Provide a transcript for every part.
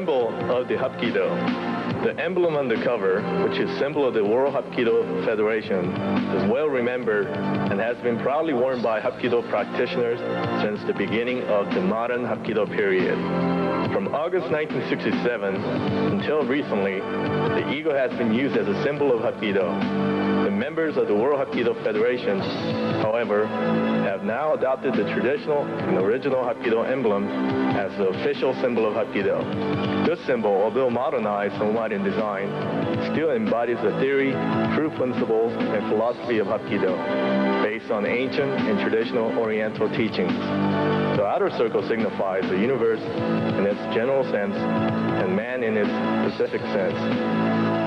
symbol of the Hapkido. The emblem on the cover, which is symbol of the World Hapkido Federation, is well remembered and has been proudly worn by Hapkido practitioners since the beginning of the modern Hapkido period. From August 1967 until recently, the eagle has been used as a symbol of Hapkido. The members of the World Hapkido Federation, however, have now adopted the traditional and original Hapkido emblem as the official symbol of Hapkido. This symbol, although modernized somewhat in design, still embodies the theory, true principles, and philosophy of Hapkido, based on ancient and traditional Oriental teachings. The outer circle signifies the universe in its general sense and man in its specific sense.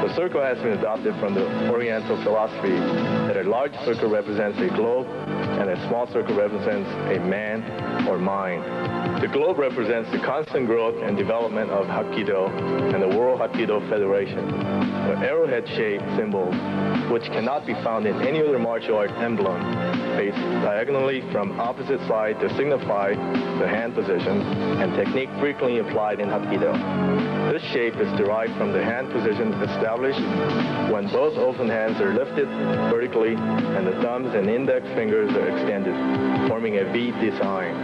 The circle has been adopted from the Oriental philosophy that a large circle represents a globe and a small circle represents a man or mind. The globe represents the constant growth and development of Hapkido and the World Hapkido Federation. The arrowhead-shaped symbols, which cannot be found in any other martial art emblem, face diagonally from opposite side to signify the hand position and technique frequently applied in Hapkido. This shape is derived from the hand position established when both open hands are lifted vertically and the thumbs and index fingers are extended, forming a V design.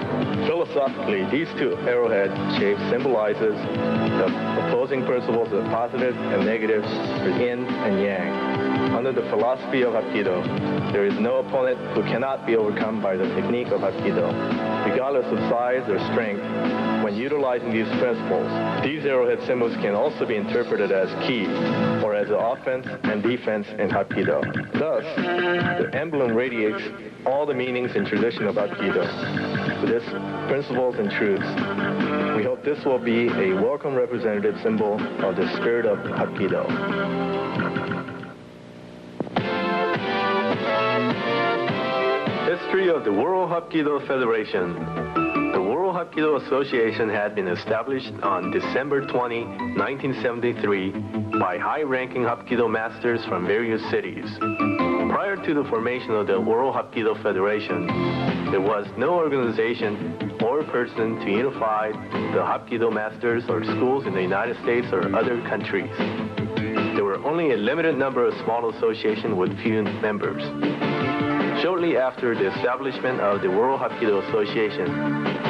Philosophically, these two arrowhead shapes symbolizes the opposing principles of positive and negative, the yin and yang. Under the philosophy of Hapkido, there is no opponent who cannot be overcome by the technique of Hapkido, regardless of size or strength. When utilizing these principles, these arrowhead symbols can also be interpreted as ki, or as an offense and defense in Hapkido. Thus, the emblem radiates all the meanings and tradition of Hapkido, with its principles and truths. We hope this will be a welcome representative symbol of the spirit of Hapkido. History of the World Hapkido Federation. The World Hapkido Association had been established on December 20, 1973 by high-ranking Hapkido masters from various cities. Prior to the formation of the World Hapkido Federation, there was no organization or person to unify the Hapkido masters or schools in the United States or other countries. There were only a limited number of small associations with few members. Shortly after the establishment of the World Hapkido Association,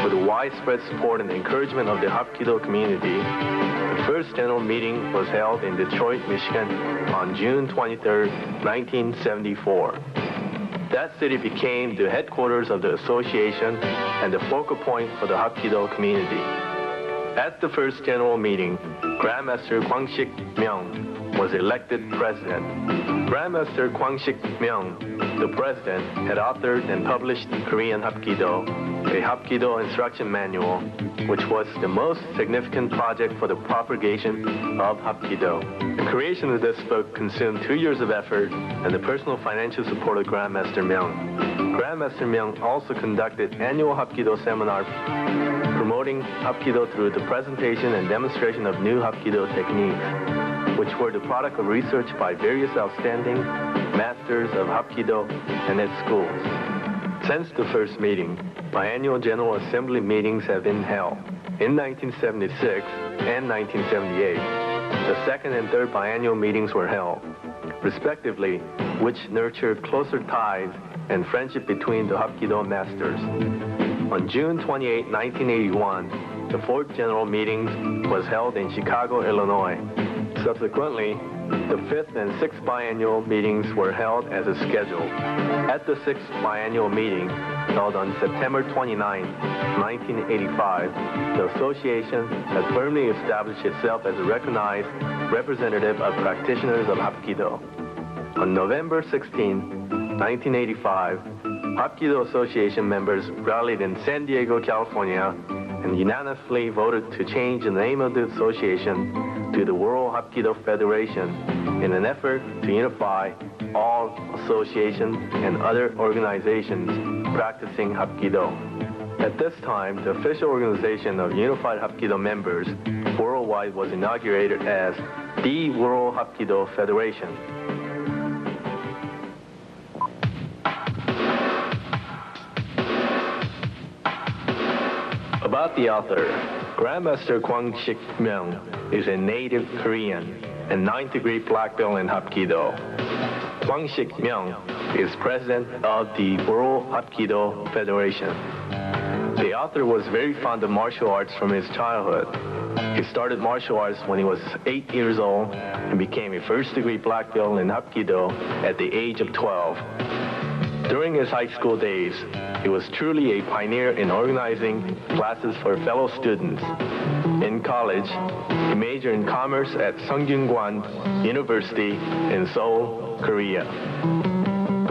with the widespread support and encouragement of the Hapkido community, the first general meeting was held in Detroit, Michigan on June 23, 1974. That city became the headquarters of the association and the focal point for the Hapkido community. At the first general meeting, Grandmaster Kwangshik Myung was elected president. Grandmaster Kwangshik Myung, the president, had authored and published Korean Hapkido, a Hapkido instruction manual, which was the most significant project for the propagation of Hapkido. The creation of this book consumed 2 years of effort and the personal financial support of Grandmaster Myung. Grandmaster Myung also conducted annual Hapkido seminar promoting Hapkido through the presentation and demonstration of new Hapkido techniques, which were the product of research by various outstanding masters of Hapkido and its schools. Since the first meeting, biannual General Assembly meetings have been held. In 1976 and 1978, the second and third biannual meetings were held, respectively, which nurtured closer ties and friendship between the Hapkido masters. On June 28, 1981, the fourth general meeting was held in Chicago, Illinois. Subsequently, the fifth and sixth biannual meetings were held as scheduled. At the sixth biannual meeting, held on September 29, 1985, the association had firmly established itself as a recognized representative of practitioners of Hapkido. On November 16, 1985, Hapkido Association members rallied in San Diego, California, and unanimously voted to change the name of the association to the World Hapkido Federation in an effort to unify all associations and other organizations practicing Hapkido. At this time, the official organization of Unified Hapkido members worldwide was inaugurated as the World Hapkido Federation. About the author, Grandmaster Kwang-Sik-myung is a native Korean and 9th-degree black belt in Hapkido. Kwang-Sik-myung is president of the World Hapkido Federation. The author was very fond of martial arts from his childhood. He started martial arts when he was 8 years old and became a first-degree black belt in Hapkido at the age of 12. During his high school days, he was truly a pioneer in organizing classes for fellow students. In college, he majored in commerce at Sungkyunkwan University in Seoul, Korea.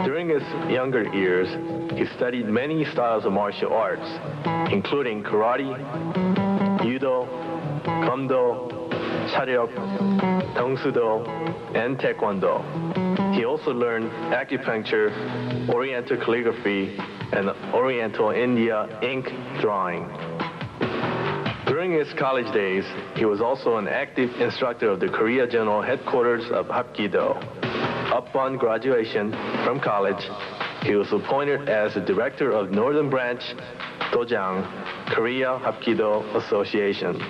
During his younger years, he studied many styles of martial arts, including karate, judo, Kondo, Charyok, Tongsudo, and Taekwondo. He also learned acupuncture, Oriental calligraphy, and Oriental India ink drawing. During his college days, he was also an active instructor of the Korea General Headquarters of Hapkido. Upon graduation from college, he was appointed as the director of Northern Branch Dojang, Korea Hapkido Association.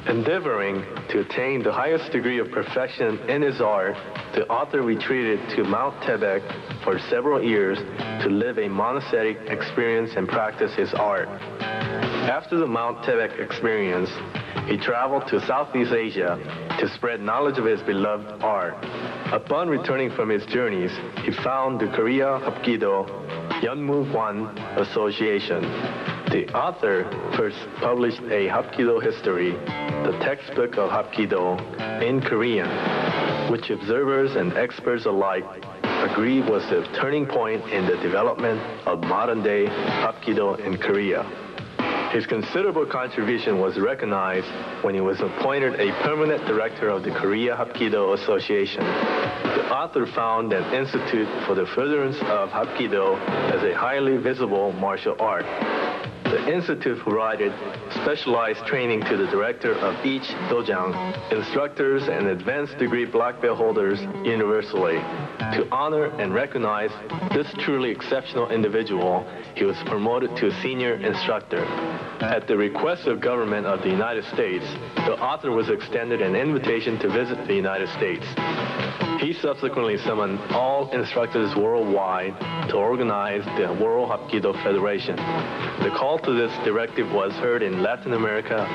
Endeavoring to attain the highest degree of perfection in his art, the author retreated to Mount Tebek for several years to live a monastic experience and practice his art. After the Mount Tebek experience, he traveled to Southeast Asia to spread knowledge of his beloved art. Upon returning from his journeys, he founded the Korea Hapkido Yeonmu-hwan Association. The author first published a Hapkido history, the textbook of Hapkido, in Korean, which observers and experts alike agree was the turning point in the development of modern-day Hapkido in Korea. His considerable contribution was recognized when he was appointed a permanent director of the Korea Hapkido Association. The author founded an institute for the furtherance of Hapkido as a highly visible martial art. The institute provided specialized training to the director of each dojang, instructors, and advanced degree black belt holders universally. To honor and recognize this truly exceptional individual, he was promoted to senior instructor. At the request of government of the United States, the author was extended an invitation to visit the United States. He subsequently summoned all instructors worldwide to organize the World Hapkido Federation. The call to this directive was heard in Latin America,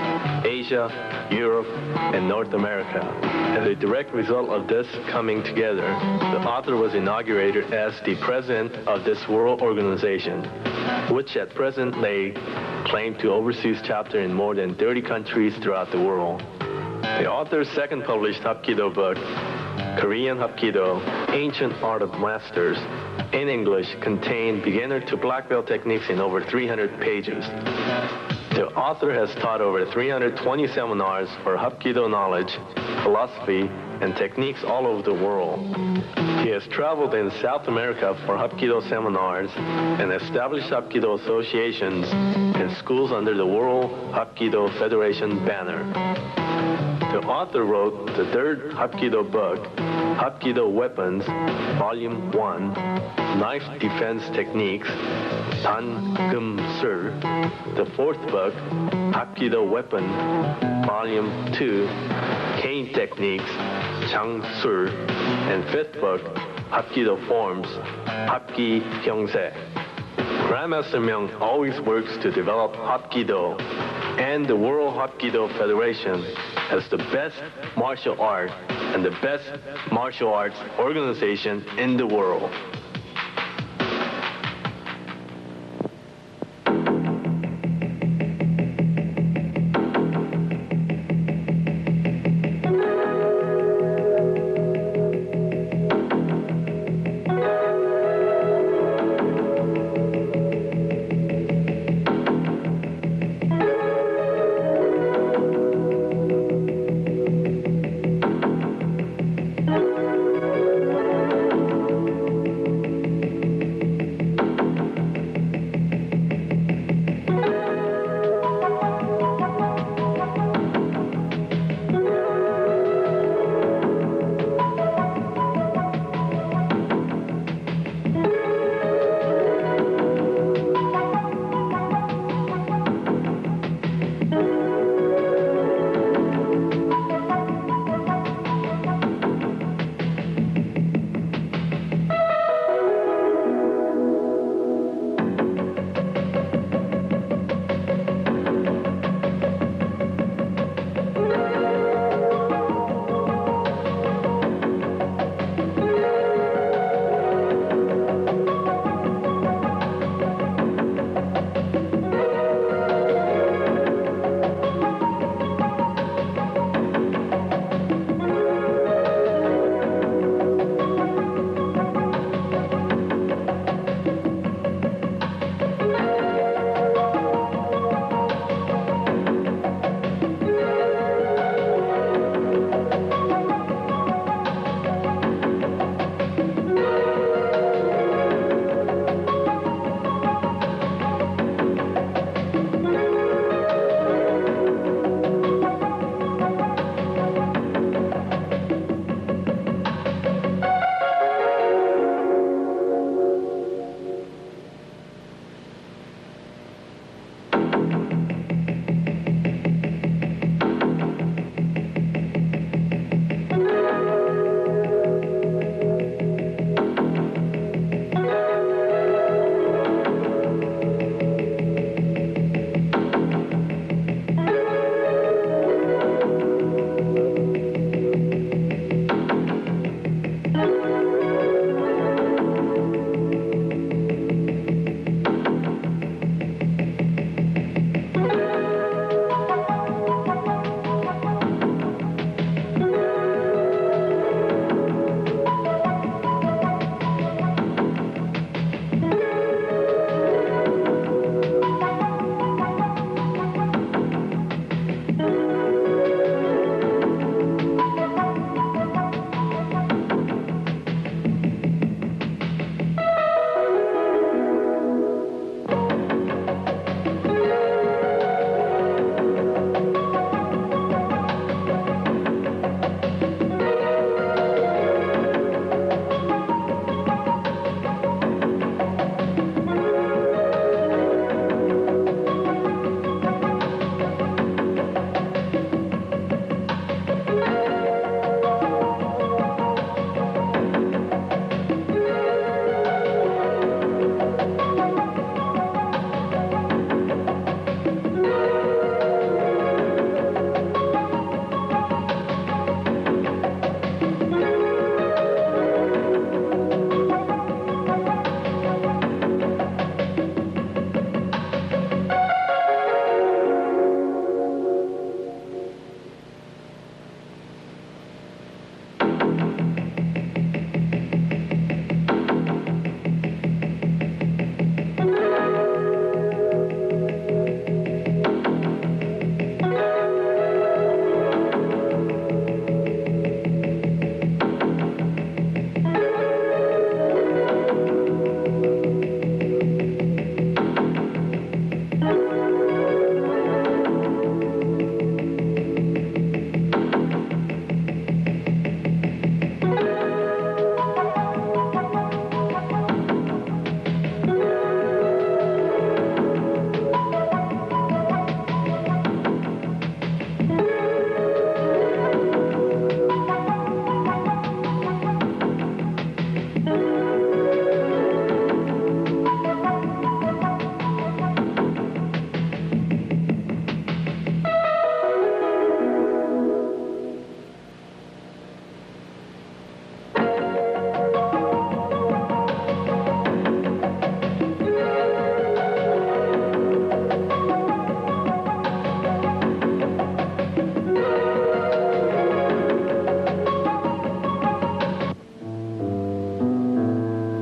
Asia, Europe, and North America. As a direct result of this coming together, the author was inaugurated as the president of this world organization, which at present lay claim to overseas chapter in more than 30 countries throughout the world. The author's second published Hapkido book, Korean Hapkido, Ancient Art of Masters, in English, contained beginner to black belt techniques in over 300 pages. The author has taught over 320 seminars for Hapkido knowledge, philosophy, and techniques all over the world. He has traveled in South America for Hapkido seminars and established Hapkido associations and schools under the World Hapkido Federation banner. The author wrote the third Hapkido book, Hapkido Weapons, Volume 1, Knife Defense Techniques, Dan Gum Sur. The fourth book, Hapkido Weapon, Volume 2, Cane Techniques, Chang Sur. And fifth book, Hapkido Forms, Hapki Hyungse. Grandmaster Myung always works to develop Hapkido and the World Hapkido Federation as the best martial art and the best martial arts organization in the world.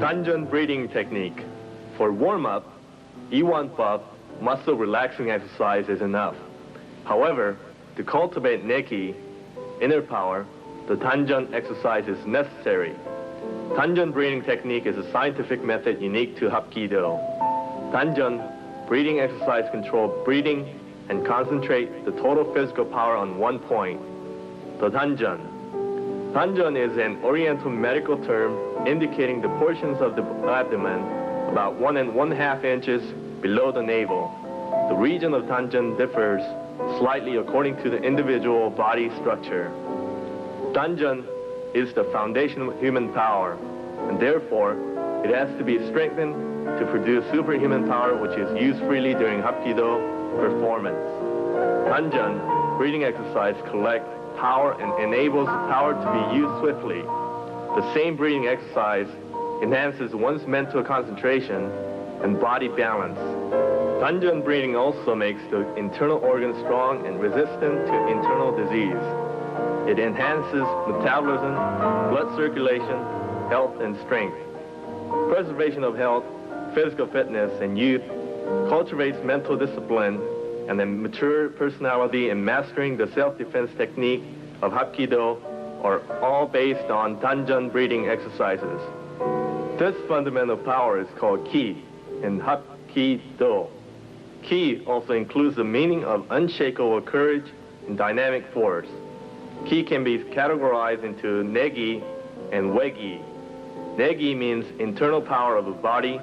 Tanjun breathing technique. For warm-up, E1 puff, muscle relaxing exercise is enough. However, to cultivate neki, inner power, the Tanjun exercise is necessary. Tanjun breathing technique is a scientific method unique to Hapkido. Tanjun breathing exercise control breathing and concentrate the total physical power on one point, the Tanjun. Tanjun is an Oriental medical term indicating the portions of the abdomen about 1 1/2 inches below the navel. The region of Tanjun differs slightly according to the individual body structure. Tanjun is the foundation of human power, and therefore it has to be strengthened to produce superhuman power, which is used freely during Hapkido performance. Tanjun breathing exercise collects power and enables the power to be used swiftly. The same breathing exercise enhances one's mental concentration and body balance. Tanjun breathing also makes the internal organs strong and resistant to internal disease. It enhances metabolism, blood circulation, health, and strength. Preservation of health, physical fitness, and youth cultivates mental discipline and a mature personality, and mastering the self-defense technique of Hapkido are all based on Tanjun breathing exercises. This fundamental power is called ki in Hapkido. Ki also includes the meaning of unshakable courage and dynamic force. Ki can be categorized into negi and wegi. Negi means internal power of the body,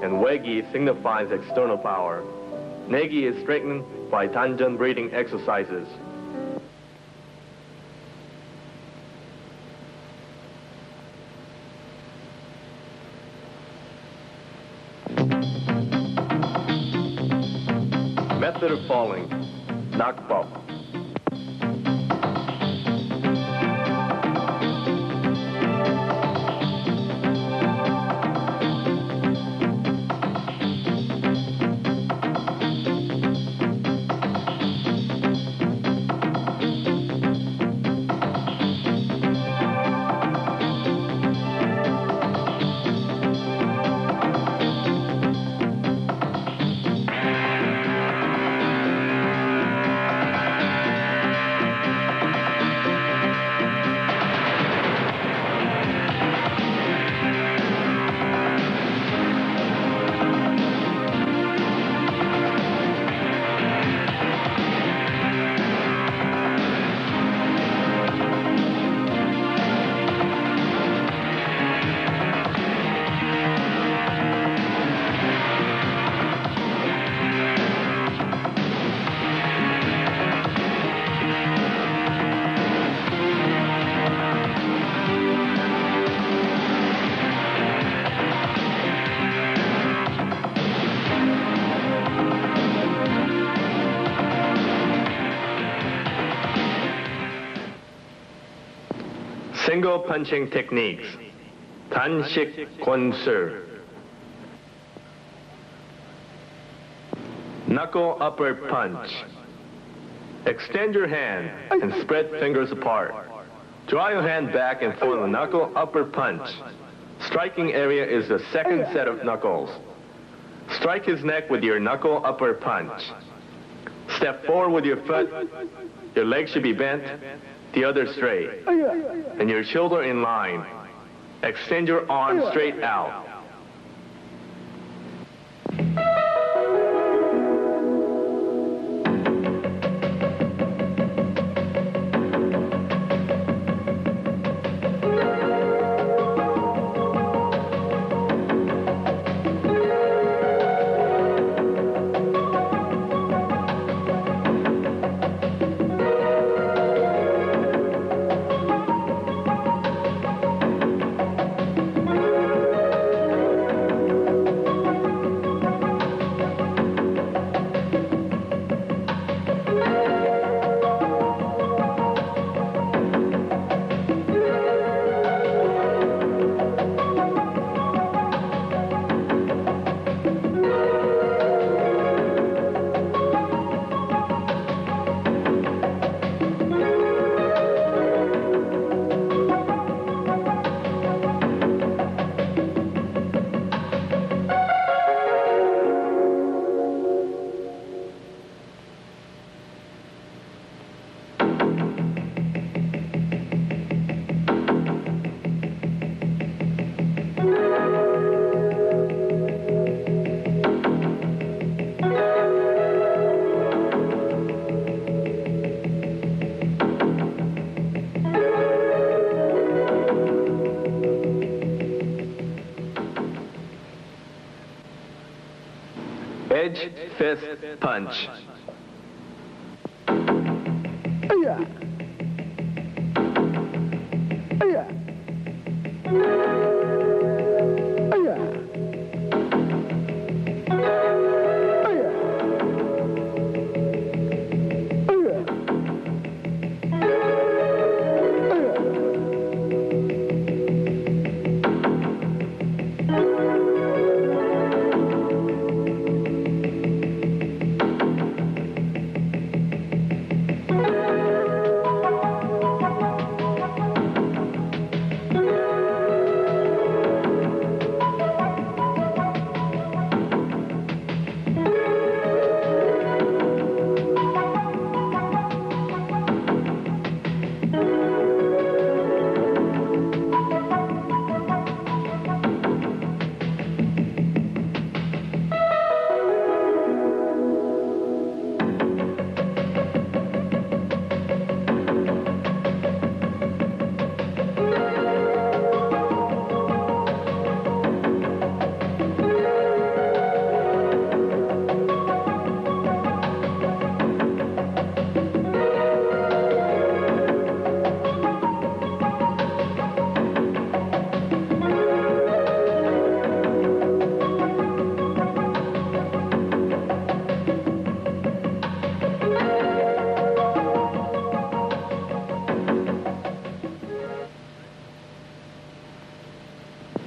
and wegi signifies external power. Negi is strengthened by Tanjun breathing exercises. Method of falling, nakpop. Single punching techniques. Tanshik Kwansu. Knuckle upper punch. Extend your hand and spread fingers apart. Draw your hand back and form a knuckle upper punch. Striking area is the second set of knuckles. Strike his neck with your knuckle upper punch. Step forward with your foot. Your leg should be bent, the other straight, and your shoulder in line. Extend your arm straight out. Edge fist punch.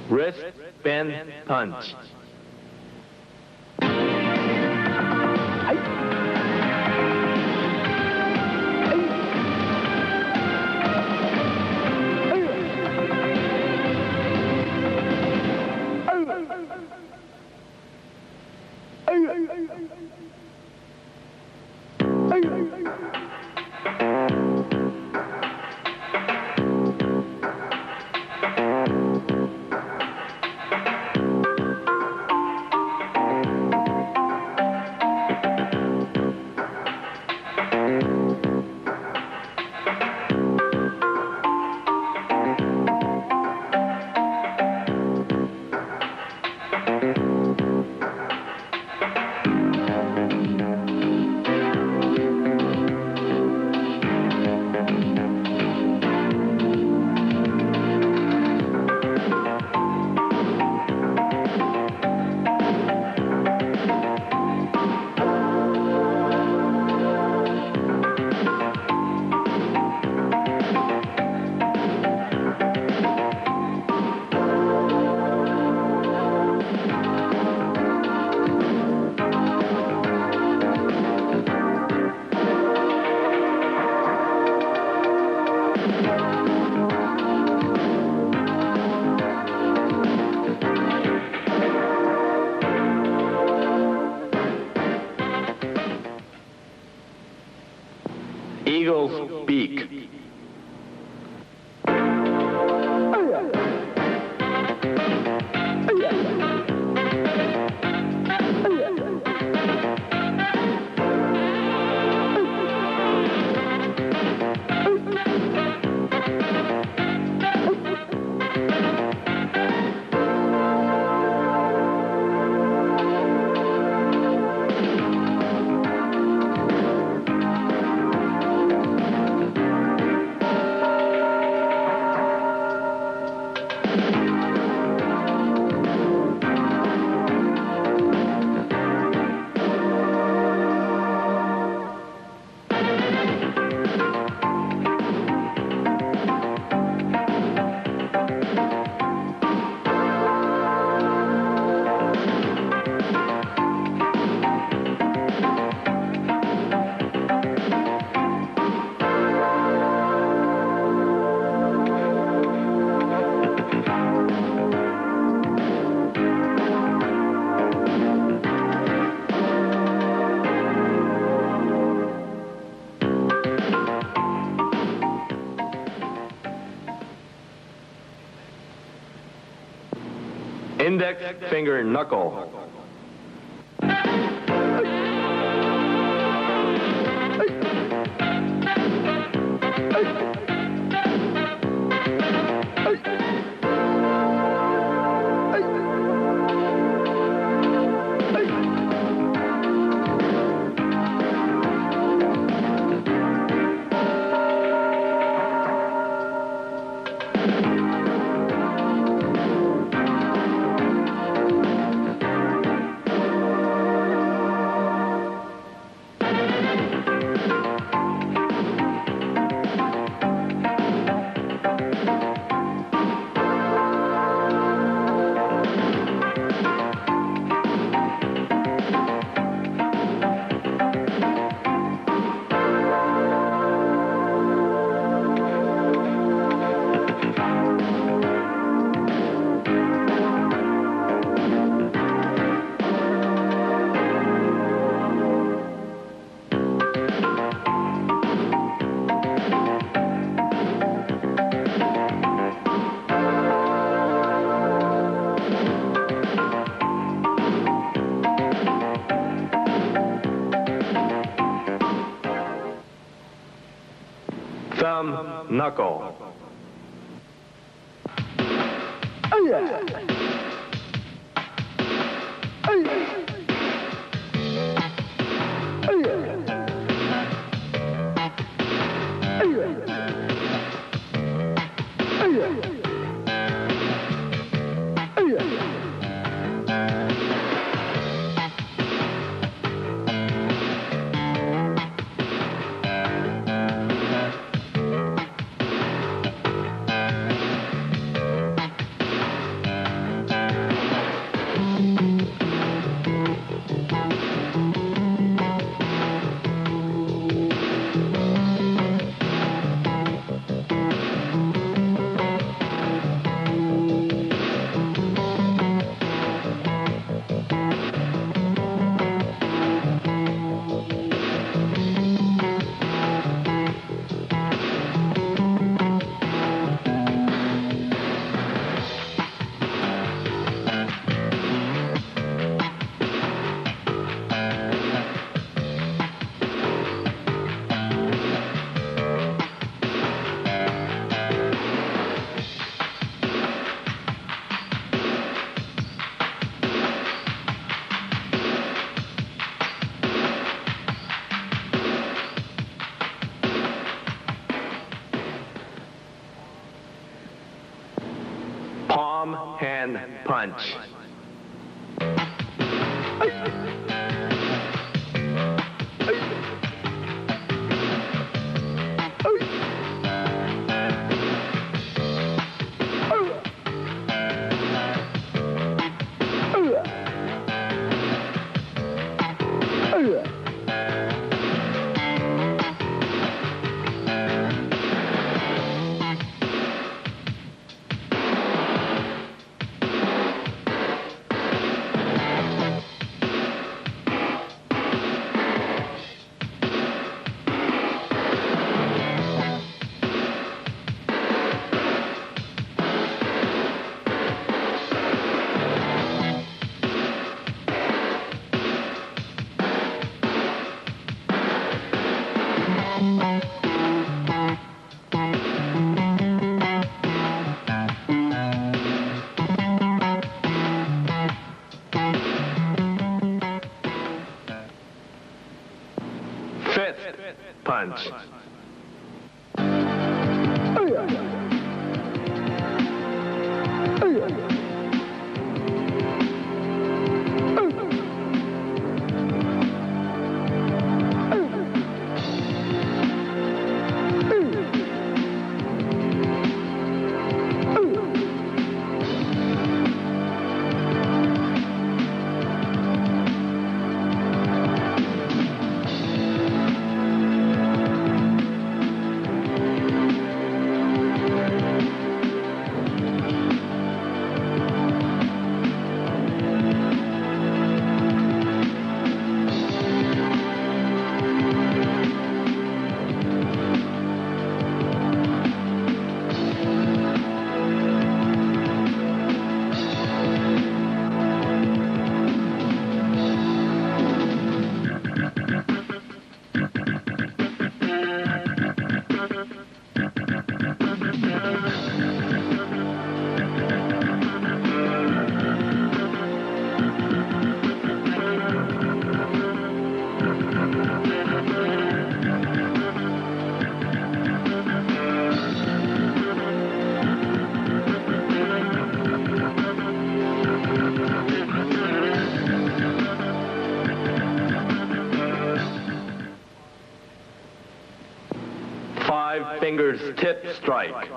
Wrist bend punch. Eagle's beak. Index finger knuckle. Thumb, knuckle. Palm, hand, punch. Fifth punch. Five fingers tip strike.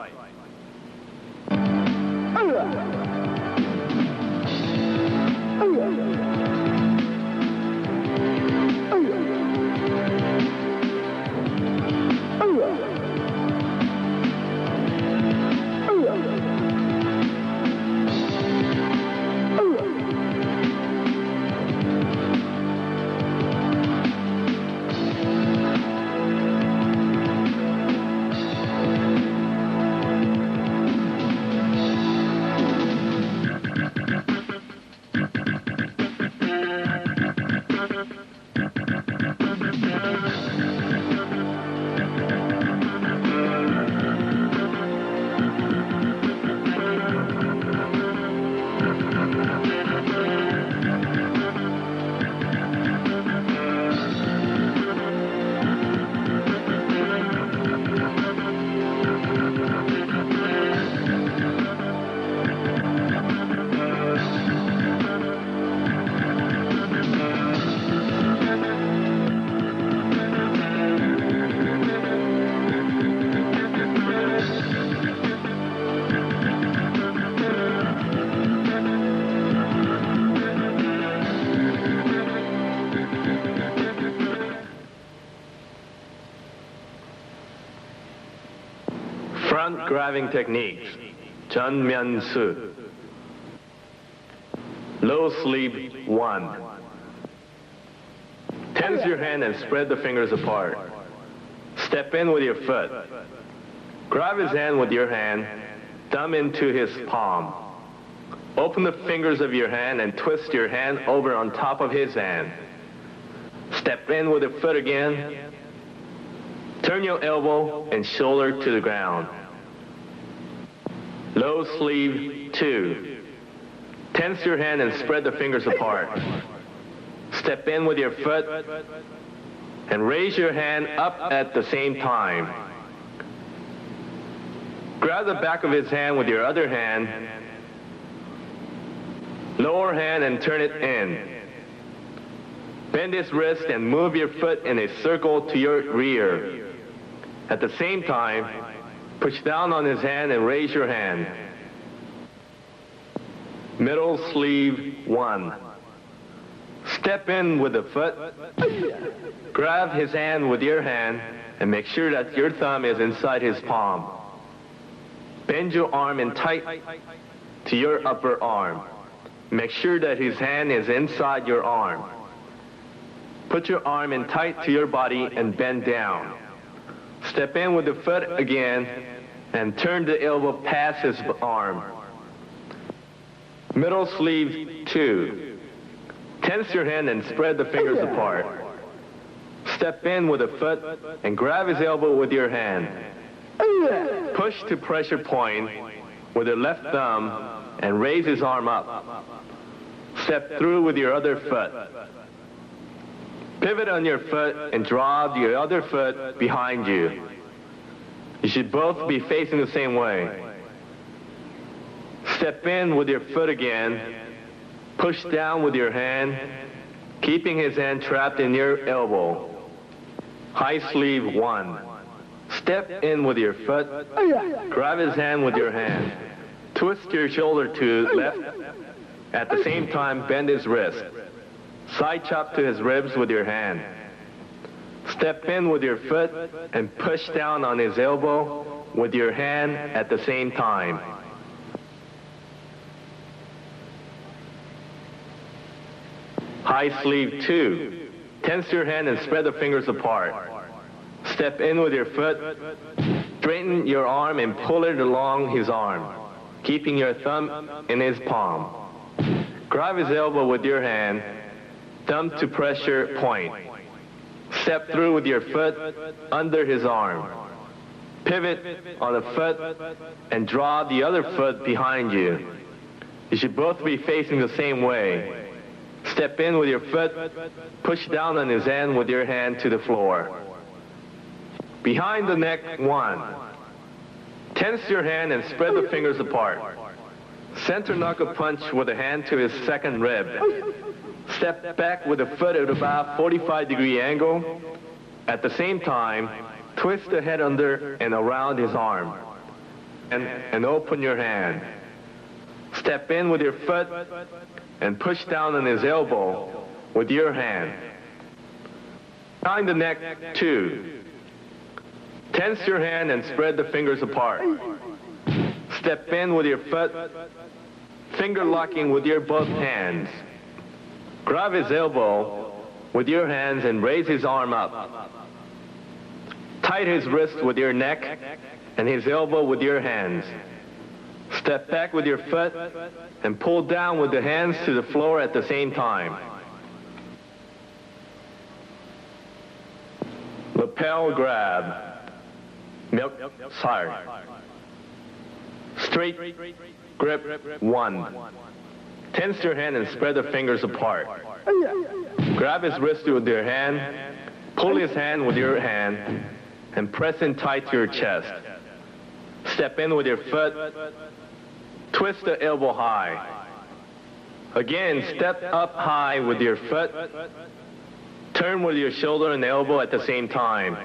Front grabbing techniques. 전면수. Low sleeve 1. Tense your hand and spread the fingers apart. Step in with your foot. Grab his hand with your hand, thumb into his palm. Open the fingers of your hand and twist your hand over on top of his hand. Step in with the foot again. Turn your elbow and shoulder to the ground. Low sleeve 2. Tense your hand and spread the fingers apart. Step in with your foot and raise your hand up at the same time. Grab the back of his hand with your other hand. Lower hand and turn it in. Bend his wrist and move your foot in a circle to your rear. At the same time, push down on his hand and raise your hand. Middle sleeve 1. Step in with the foot. Grab his hand with your hand and make sure that your thumb is inside his palm. Bend your arm in tight to your upper arm. Make sure that his hand is inside your arm. Put your arm in tight to your body and bend down. Step in with the foot again and turn the elbow past his arm. Middle sleeve 2. Tense your hand and spread the fingers apart. Step in with the foot and grab his elbow with your hand. Push to pressure point with your left thumb and raise his arm up. Step through with your other foot. Pivot on your foot and draw the other foot behind you. You should both be facing the same way. Step in with your foot again. Push down with your hand, keeping his hand trapped in your elbow. High sleeve 1. Step in with your foot. Grab his hand with your hand. Twist your shoulder to left. At the same time, bend his wrist. Side chop to his ribs with your hand. Step in with your foot and push down on his elbow with your hand at the same time. High sleeve 2. Tense your hand and spread the fingers apart. Step in with your foot. Straighten your arm and pull it along his arm, keeping your thumb in his palm. Grab his elbow with your hand, thumb to pressure point. Step through with your foot under his arm. Pivot on the foot and draw the other foot behind you. You should both be facing the same way. Step in with your foot, push down on his hand with your hand to the floor. Behind the neck 1. Tense your hand and spread the fingers apart. Center knuckle punch with a hand to his second rib. Step back with the foot at about 45-degree angle. At the same time, twist the head under and around his arm. And open your hand. Step in with your foot and push down on his elbow with your hand. Behind the neck 2. Tense your hand and spread the fingers apart. Step in with your foot, finger locking with your both hands. Grab his elbow with your hands and raise his arm up. Tight his wrist with your neck and his elbow with your hands. Step back with your foot and pull down with the hands to the floor at the same time. Lapel grab. Straight grip 1. Tense your hand and spread the fingers apart. Grab his wrist with your hand, pull his hand with your hand, and press in tight to your chest. Step in with your foot, twist the elbow high. Again, step up high with your foot, turn with your shoulder and elbow at the same time.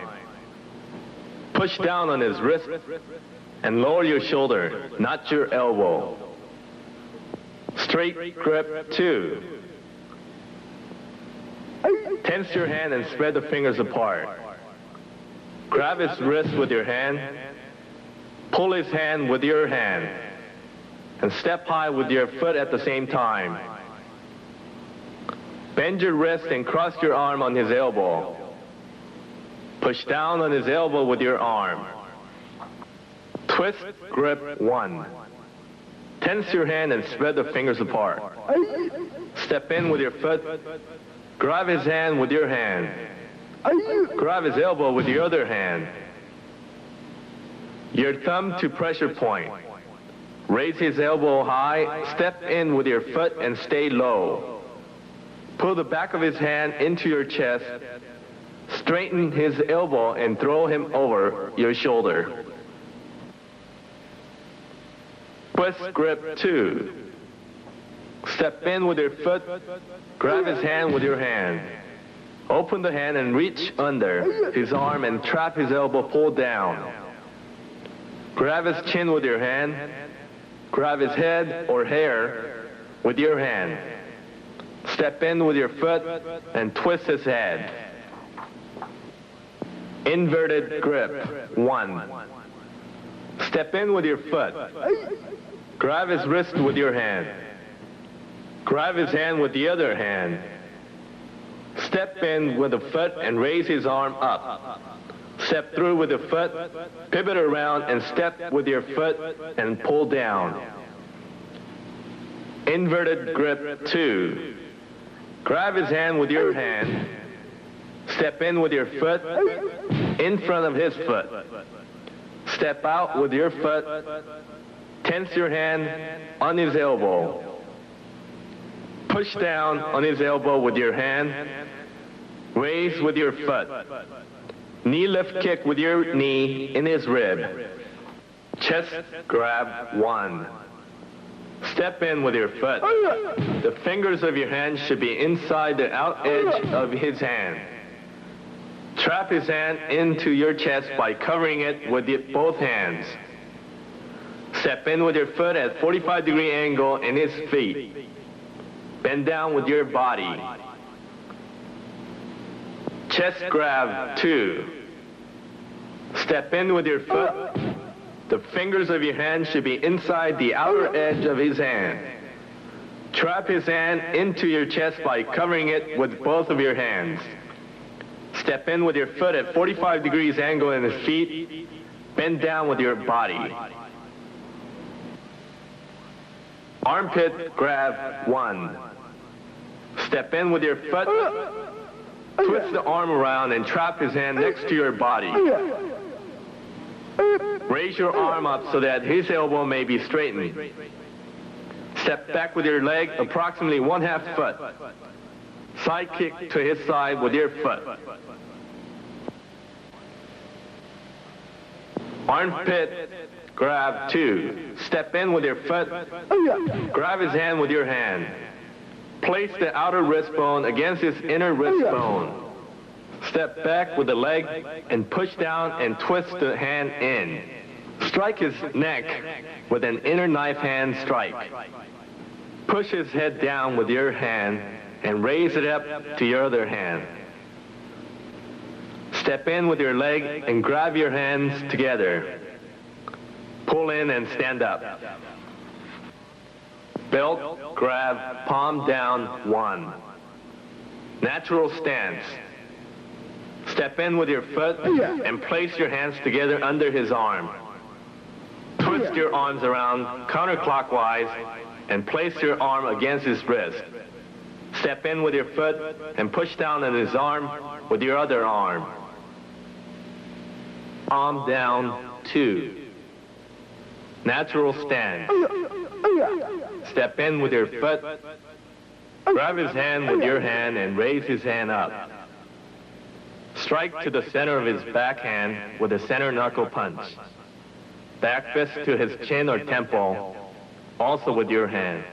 Push down on his wrist and lower your shoulder, not your elbow. Straight grip 2. Tense your hand and spread the fingers apart. Grab his wrist with your hand, Pull his hand with your hand and step high with your foot at the same time. Bend your wrist and cross your arm on his elbow. Push down on his elbow with your arm. Twist, grip, 1. Tense your hand and spread the fingers apart. Step in with your foot. Grab his hand with your hand. Grab his elbow with the other hand. Your thumb to pressure point. Raise his elbow high. Step in with your foot and stay low. Pull the back of his hand into your chest. Straighten his elbow and throw him over your shoulder. Twist, grip, 2. Step in with your foot. Grab his hand with your hand. Open the hand and reach under his arm and trap his elbow pulled down. Grab his chin with your hand. Grab his head or hair with your hand. Step in with your foot and twist his head. Inverted grip, 1. Step in with your foot. Grab his wrist with your hand. Grab his hand with the other hand. Step in with the foot and raise his arm up. Step through with the foot, pivot around and step with your foot and pull down. Inverted grip, 2. Grab his hand with your hand. Step in with your foot in front of his foot. Step out with your foot. Tense your hand on his elbow. Push down on his elbow with your hand. Raise with your foot. Knee lift kick with your knee in his rib. Chest grab, 1. Step in with your foot. The fingers of your hand should be inside the out edge of his hand. Trap his hand into your chest by covering it with both hands. Step in with your foot at 45-degree angle in his feet. Bend down with your body. Chest grab, 2. Step in with your foot. The fingers of your hand should be inside the outer edge of his hand. Trap his hand into your chest by covering it with both of your hands. Step in with your foot at 45 degrees angle in his feet. Bend down with your body. Armpit grab, 1. Step in with your foot. Twist the arm around and trap his hand next to your body. Raise your arm up so that his elbow may be straightened. Step back with your leg approximately 1/2 foot. Side kick to his side with your foot. Armpit grab, 2. Step in with your foot. Grab his hand with your hand. Place the outer wrist bone against his inner wrist bone. Step back with the leg and push down and twist the hand in. Strike his neck with an inner knife hand strike. Push his head down with your hand and raise it up to your other hand. Step in with your leg and grab your hands together. Pull in and stand up. Belt grab, palm down, 1. Natural stance. Step in with your foot and place your hands together under his arm. Twist your arms around counterclockwise and place your arm against his wrist. Step in with your foot and push down on his arm with your other arm. Palm down, 2. Natural stance. Step in with your foot. Grab his hand with your hand and raise his hand up. Strike to the center of his backhand with a center knuckle punch. Back fist to his chin or temple, also with your hand.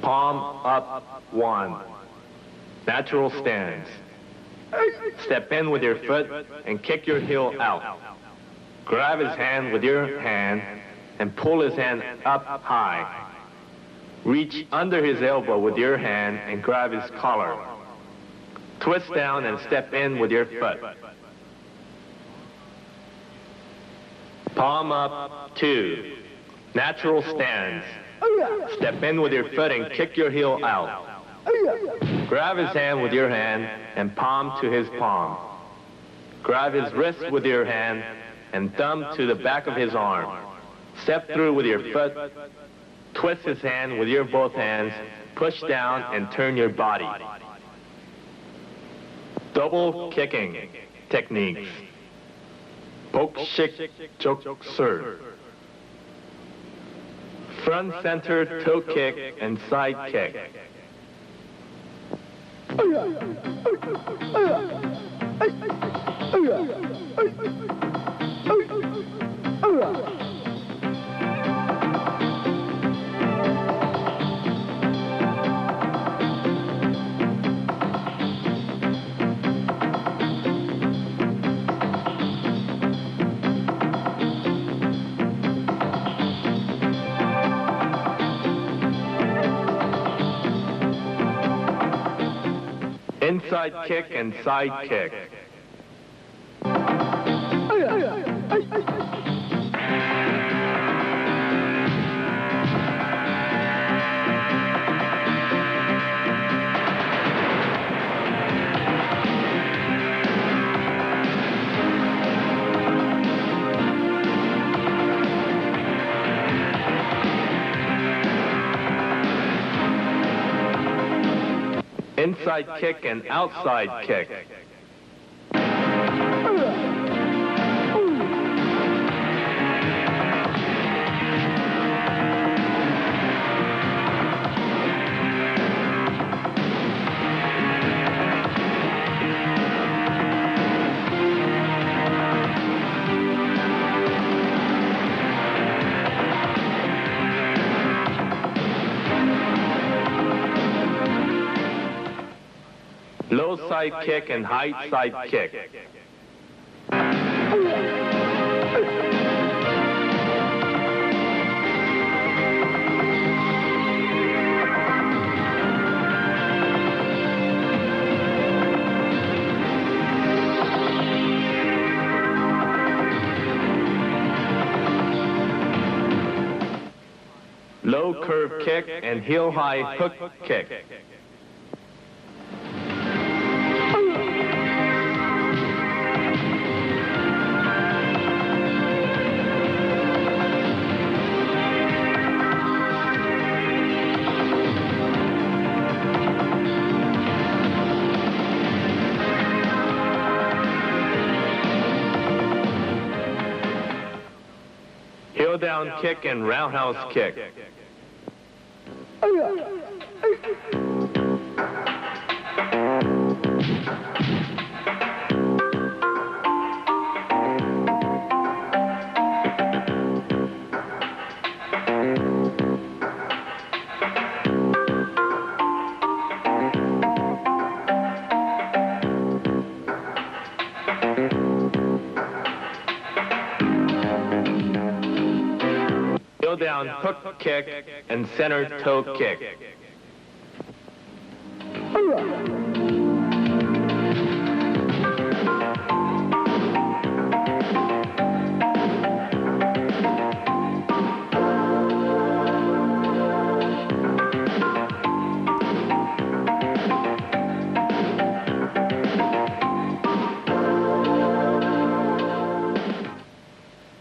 Palm up, 1. Natural stance. Step in with your foot and kick your heel out. Grab his hand with your hand and pull his hand up high. Reach under his elbow with your hand and grab his collar. Twist down and step in with your foot. Palm up, 2. Natural stance. Step in with your foot and kick your heel out. Grab his hand with your hand and palm to his palm. Grab his wrist with your hand and thumb to the back of his arm. Step through with your foot. Twist his hand with your both hands. Push down and turn your body. Double kicking techniques. Poke, shik, choke, serve. Front center toe kick and side kick. Inside kick and side kick. Inside kick and outside kick. Low side kick and high side kick. Low curve kick and heel high hook kick. Heel down kick and roundhouse kick. Down hook kick and center toe kick.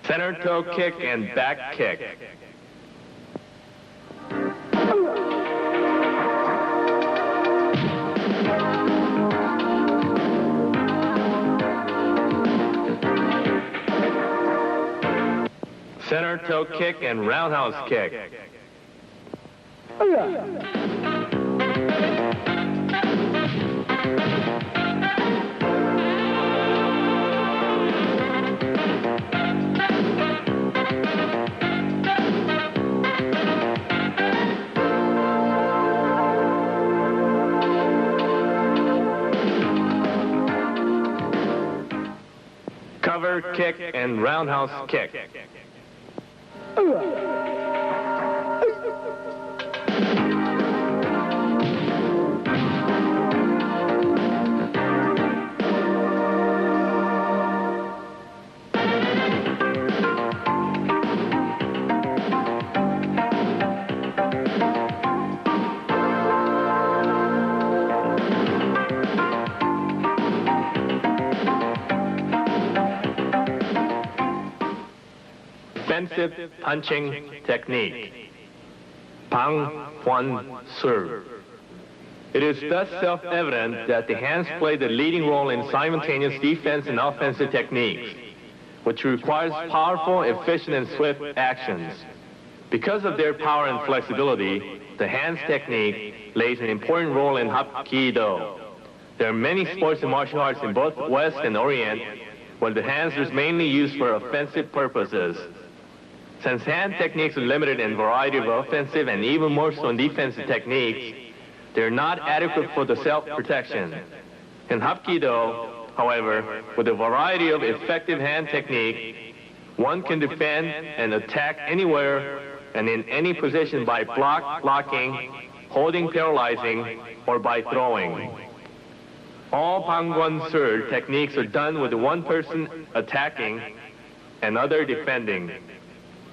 Center toe kick and back kick. Center toe kick and roundhouse kick. Cover kick and roundhouse kick. defensive punching technique. 방관술. It is thus self-evident that the hands play the leading role in simultaneous defense and offensive techniques, which requires powerful, efficient, and swift actions. Because of their power and flexibility, the hands technique plays an important role in Hapkidо. There are many sports and martial arts in both West and Orient where the hands is mainly used for offensive purposes. Since hand techniques are limited in variety of offensive and even more so in defensive techniques, they're not adequate for the self-protection. In Hapkidо, however, with a variety of effective hand technique, one can defend and attack anywhere and in any position by blocking, holding, paralyzing, or by throwing. All 방관술 techniques are done with one person attacking and other defending.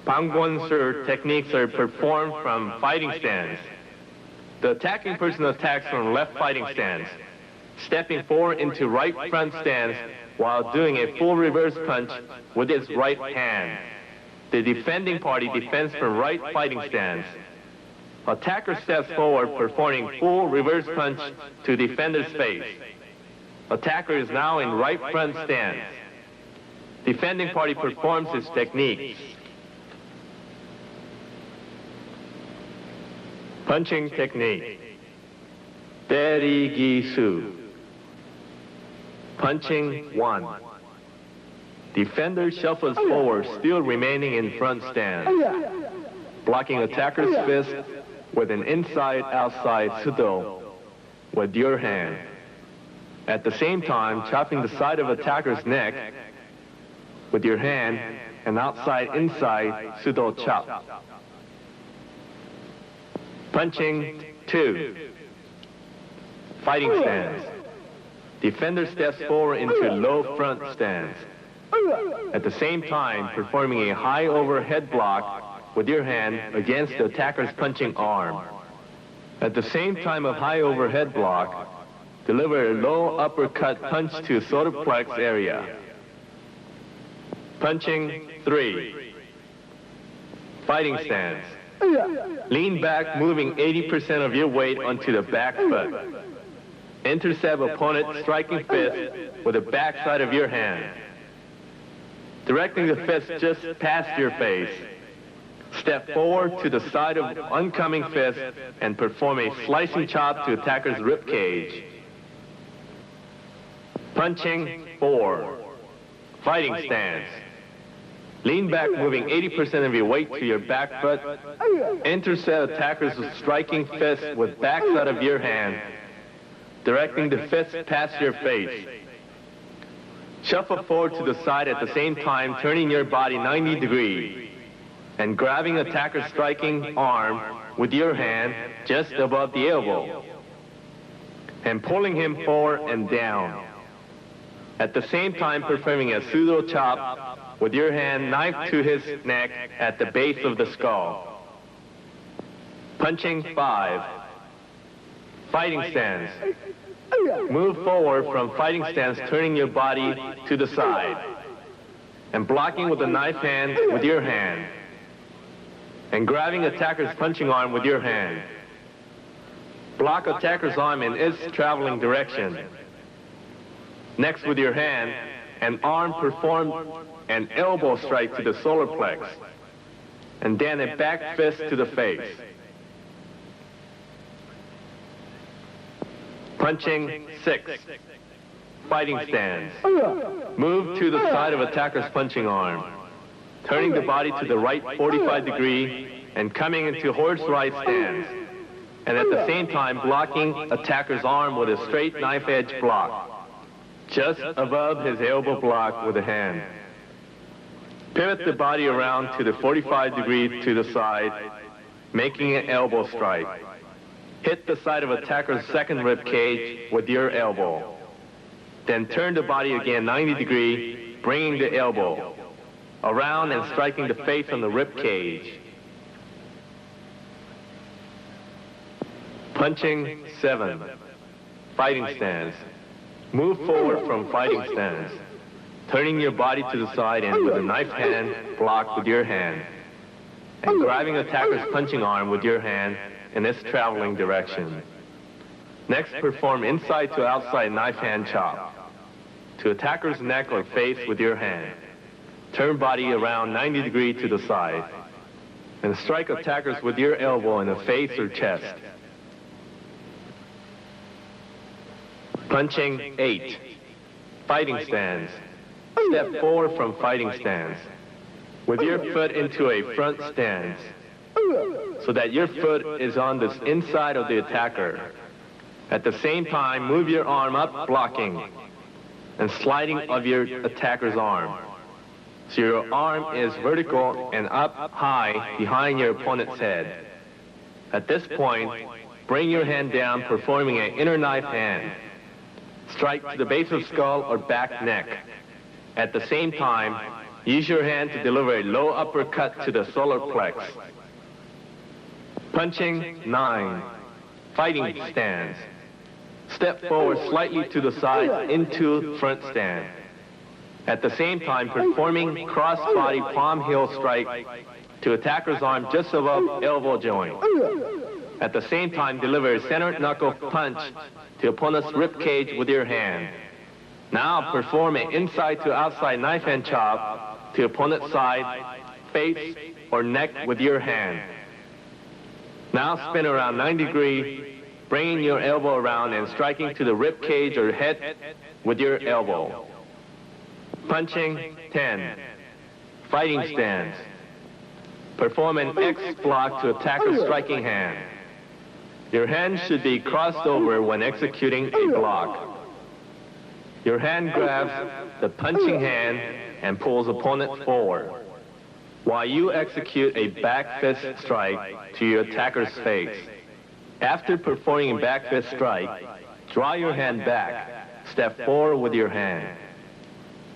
방관술 techniques are performed from fighting stance. The attacking person attacks from left fighting stance, stepping forward into right front stance while doing a full reverse punch with his right hand. The defending party defends from right fighting stance. Attacker steps forward performing full reverse punch to defender's face. Attacker is now in right front stance. Defending party performs his technique. Punching technique. 때리기수. Punching 1. Defender shuffles forward, still remaining in front stance, blocking attacker's fist with an inside-outside sudo with your hand. At the same time, chopping the side of attacker's neck with your hand and outside-inside sudo chop. Punching 2. Fighting stance. Defender steps forward into low front stance. At the same time, performing a high overhead block with your hand against the attacker's punching arm. At the same time of high overhead block, deliver a low uppercut punch to solar plex area. Punching 3. Fighting stance. Lean back, moving 80% of your weight onto the back foot. Intercept opponent's striking fist with the back side of your hand, directing the fist just past your face. Step forward to the side of oncoming fist and perform a slicing chop to attacker's rib cage. Punching 4. Fighting stance. Lean back, moving 80% of your weight to your back foot. Intercept attacker's striking fist with backside of your hand, directing the fist past your face. Shuffle forward to the side at the same time, turning your body 90 degrees and grabbing attacker's striking arm with your hand just above the elbow and pulling him forward and down. At the same time, performing a pseudo chop with your hand knife to his neck at the base of the skull. Punching 5. Fighting stance. Move forward from fighting stance, turning your body to the side and blocking with the knife hand with your hand and grabbing attacker's punching arm with your hand. Block attacker's arm in its traveling direction. Next, with your hand and arm, perform an elbow strike to the solar plex and then a back fist to the face. Punching 6. Fighting stance. Move to the side of attacker's punching arm, turning the body to the right 45 degrees and coming into horse right stance, and at the same time blocking attacker's arm with a straight knife edge block, just above his elbow block with a hand. Pivot the body around to the 45 degrees to the side, making an elbow strike. Hit the side of attacker's second rib cage with your elbow. Then turn the body again 90 degrees, bringing the elbow around and striking the face on the rib cage. Punching 7. Fighting stance. Move forward from fighting stance. turning your body to the side and with a knife hand block with your hand, and grabbing attacker's punching arm with your hand in its traveling direction. Next, perform inside to outside knife hand chop to attacker's neck or face with your hand. Turn body around 90 degrees to the side, and strike attackers with your elbow in the face or chest. Punching 8. Fighting stance. Step forward from fighting stance with your foot into a front stance so that your foot is on the inside of the attacker. At the same time, move your arm up, blocking and sliding of your attacker's arm. So your arm is vertical and up high behind your opponent's head. At this point, bring your hand down, performing an inner knife hand. Strike to the base of skull or back neck. At the same time, use your hand to deliver a low uppercut to the solar plex. Punching 9. Fighting stance. Step forward slightly to the side into front stance. At the same time, performing cross-body palm heel strike to attacker's arm just above elbow joint. At the same time, deliver a center knuckle punch to opponent's rib cage with your hand. Now perform an inside to outside knife hand chop to opponent's side, face, or neck with your hand. Now spin around 90 degrees, bringing your elbow around and striking to the rib cage or head with your elbow. Punching 10. Fighting stance. Perform an X block to attacker's striking hand. Your hand should be crossed over when executing a block. Your hand grabs the punching hand and pulls opponent forward, while you execute a back fist strike to your attacker's face. After performing a back fist strike, draw your hand back, step forward with your hand,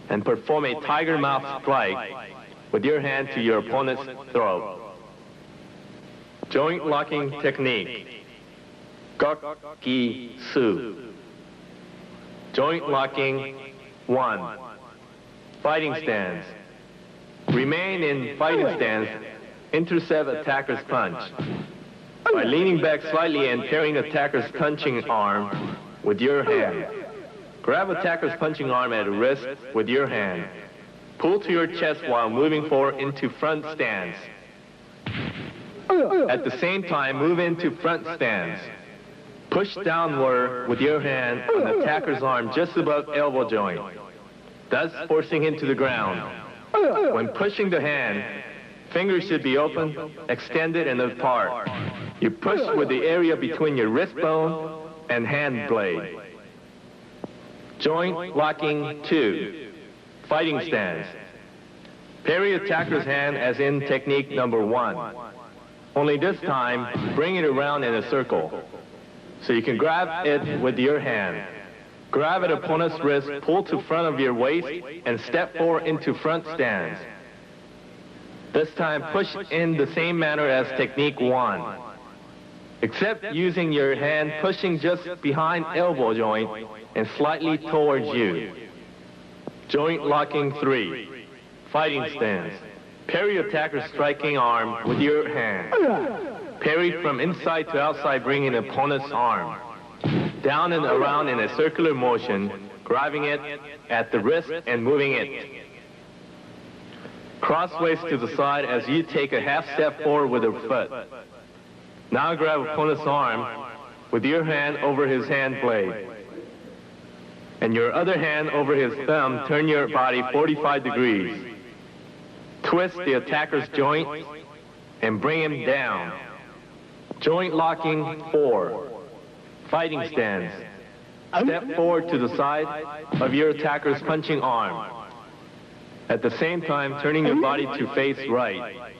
and perform a tiger mouth strike with your hand to your opponent's throat. Joint locking technique. Gokki-su. Joint locking 1. Fighting stance. Remain in fighting stance, intercept attacker's punch by leaning back slightly and parrying attacker's punching arm with your hand. Grab attacker's punching arm at the wrist with your hand. Pull to your chest while moving forward into front stance. At the same time, move into front stance. Push downward with your hand on the attacker's arm just above elbow joint, thus forcing him to the ground. When pushing the hand, fingers should be open, extended, and apart. You push with the area between your wrist bone and hand blade. Joint locking 2. Fighting stance. Parry attacker's hand as in technique number 1. Only this time, bring it around in a circle, so you can grab it with your hand. Grab at opponent's wrist, pull to front of your waist, and step forward into front stance. This time, push in the same manner as technique 1, except using your hand pushing just behind elbow joint and slightly towards you. Joint locking 3. Fighting stance. Parry attacker's striking arm with your hand. Parry from inside to outside, bringing opponent's arm down and around in a circular motion, grabbing it at the wrist and moving it crossways to the side as you take a half step forward with a foot. Now grab opponent's arm with your hand over his hand blade, and your other hand over his thumb. Turn your body 45 degrees. Twist the attacker's joint and bring him down. Joint locking 4. Fighting stance. Step forward to the side of your attacker's punching arm, at the same time turning your body to face right,